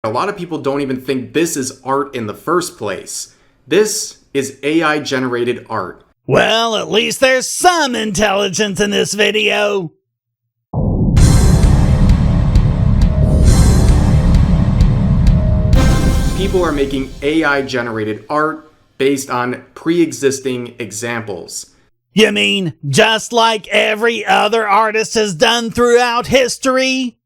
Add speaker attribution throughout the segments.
Speaker 1: A lot of people don't even think this is art in the first place. This is AI-generated art.
Speaker 2: Well, at least there's some intelligence in this video.
Speaker 1: People are making AI-generated art based on pre-existing examples.
Speaker 2: You mean just like every other artist has done throughout history?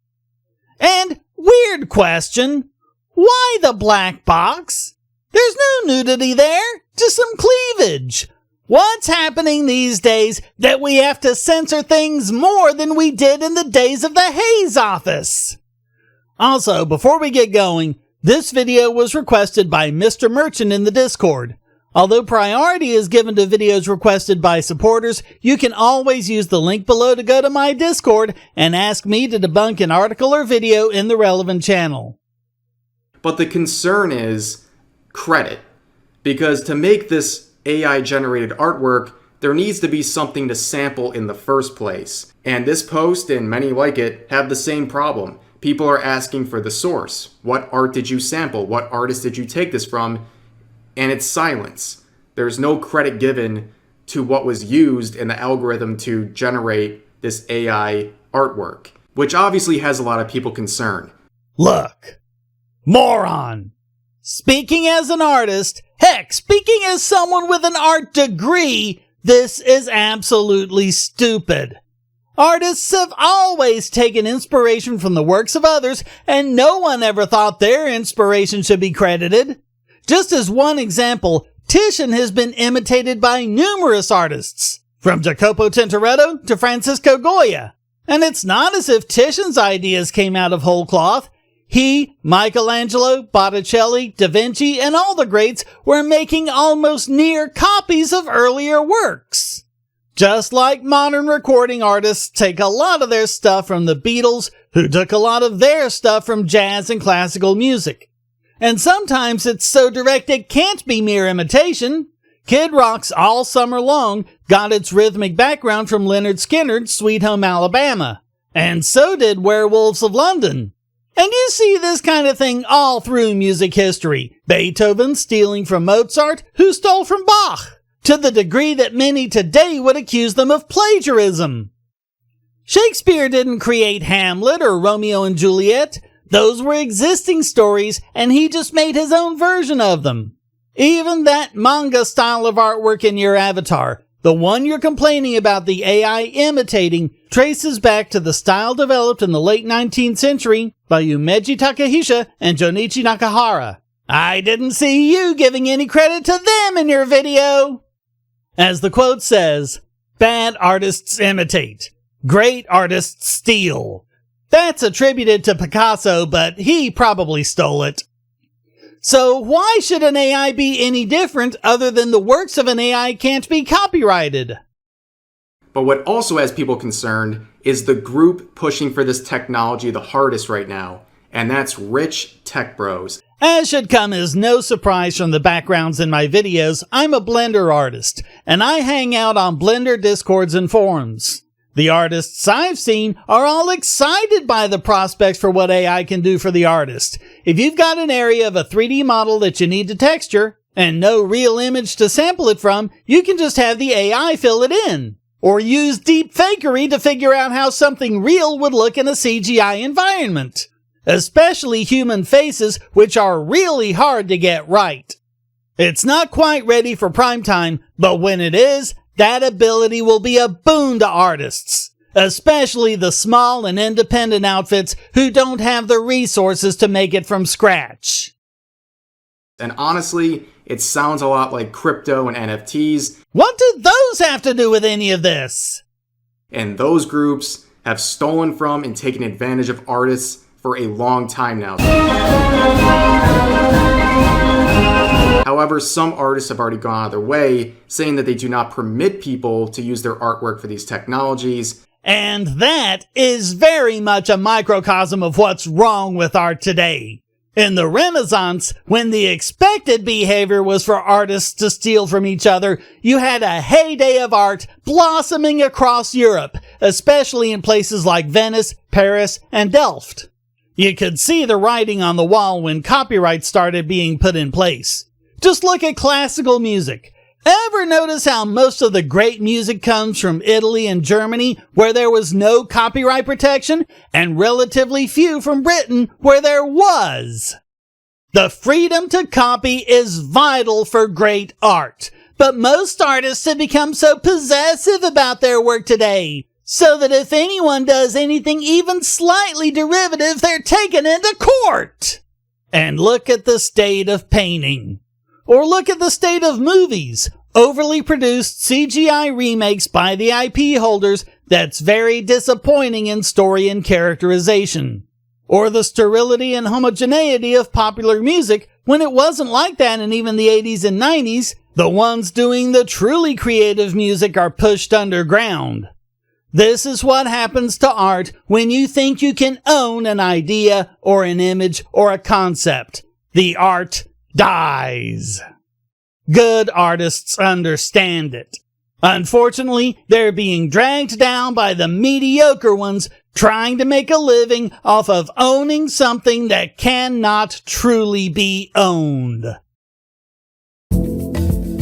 Speaker 2: And weird question, why the black box? There's no nudity there, just some cleavage. What's happening these days that we have to censor things more than we did in the days of the Hayes office? Also, before we get going, this video was requested by Mr. Merchant in the Discord. Although priority is given to videos requested by supporters, you can always use the link below to go to my Discord and ask me to debunk an article or video in the relevant channel.
Speaker 1: But the concern is credit. Because to make this AI-generated artwork, there needs to be something to sample in the first place. And this post, and many like it, have the same problem. People are asking for the source. What art did you sample? What artist did you take this from? And it's silence. There's no credit given to what was used in the algorithm to generate this AI artwork, which obviously has a lot of people concerned.
Speaker 2: Look, moron. Speaking as an artist, heck, speaking as someone with an art degree, this is absolutely stupid. Artists have always taken inspiration from the works of others, and no one ever thought their inspiration should be credited. Just as one example, Titian has been imitated by numerous artists, from Jacopo Tintoretto to Francisco Goya. And it's not as if Titian's ideas came out of whole cloth. He, Michelangelo, Botticelli, Da Vinci, and all the greats were making almost near copies of earlier works. Just like modern recording artists take a lot of their stuff from the Beatles, who took a lot of their stuff from jazz and classical music. And sometimes it's so direct it can't be mere imitation. Kid Rock's All Summer Long got its rhythmic background from Lynyrd Skynyrd's Sweet Home Alabama. And so did Werewolves of London. And you see this kind of thing all through music history. Beethoven stealing from Mozart, who stole from Bach, to the degree that many today would accuse them of plagiarism. Shakespeare didn't create Hamlet or Romeo and Juliet. Those were existing stories, and he just made his own version of them. Even that manga style of artwork in your avatar, the one you're complaining about the AI imitating, traces back to the style developed in the late 19th century by Umeji Takahisa and Jonichi Nakahara. I didn't see you giving any credit to them in your video. As the quote says, "Bad artists imitate. Great artists steal." That's attributed to Picasso, but he probably stole it. So why should an AI be any different other than the works of an AI can't be copyrighted?
Speaker 1: But what also has people concerned is the group pushing for this technology the hardest right now, and that's rich tech bros.
Speaker 2: As should come as no surprise from the backgrounds in my videos, I'm a Blender artist, and I hang out on Blender discords and forums. The artists I've seen are all excited by the prospects for what AI can do for the artist. If you've got an area of a 3D model that you need to texture, and no real image to sample it from, you can just have the AI fill it in. Or use deep fakery to figure out how something real would look in a CGI environment. Especially human faces, which are really hard to get right. It's not quite ready for prime time, but when it is, that ability will be a boon to artists, especially the small and independent outfits who don't have the resources to make it from scratch.
Speaker 1: And honestly, it sounds a lot like crypto and NFTs.
Speaker 2: What do those have to do with any of this?
Speaker 1: And those groups have stolen from and taken advantage of artists for a long time now. However, some artists have already gone out of their way, saying that they do not permit people to use their artwork for these technologies.
Speaker 2: And that is very much a microcosm of what's wrong with art today. In the Renaissance, when the expected behavior was for artists to steal from each other, you had a heyday of art blossoming across Europe, especially in places like Venice, Paris, and Delft. You could see the writing on the wall when copyright started being put in place. Just look at classical music. Ever notice how most of the great music comes from Italy and Germany, where there was no copyright protection, and relatively few from Britain, where there was? The freedom to copy is vital for great art, but most artists have become so possessive about their work today, so that if anyone does anything even slightly derivative, they're taken into court. And look at the state of painting. Or look at the state of movies, overly produced CGI remakes by the IP holders that's very disappointing in story and characterization. Or the sterility and homogeneity of popular music when it wasn't like that in even the 80s and 90s. The ones doing the truly creative music are pushed underground. This is what happens to art when you think you can own an idea or an image or a concept. The art dies. Good artists understand it. Unfortunately, they're being dragged down by the mediocre ones trying to make a living off of owning something that cannot truly be owned.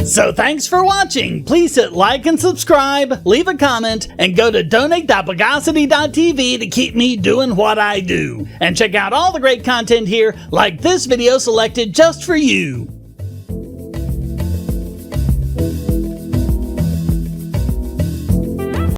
Speaker 2: So thanks for watching. Please hit like and subscribe, leave a comment, and go to donate.bogosity.tv to keep me doing what I do. And check out all the great content here, like this video selected just for you.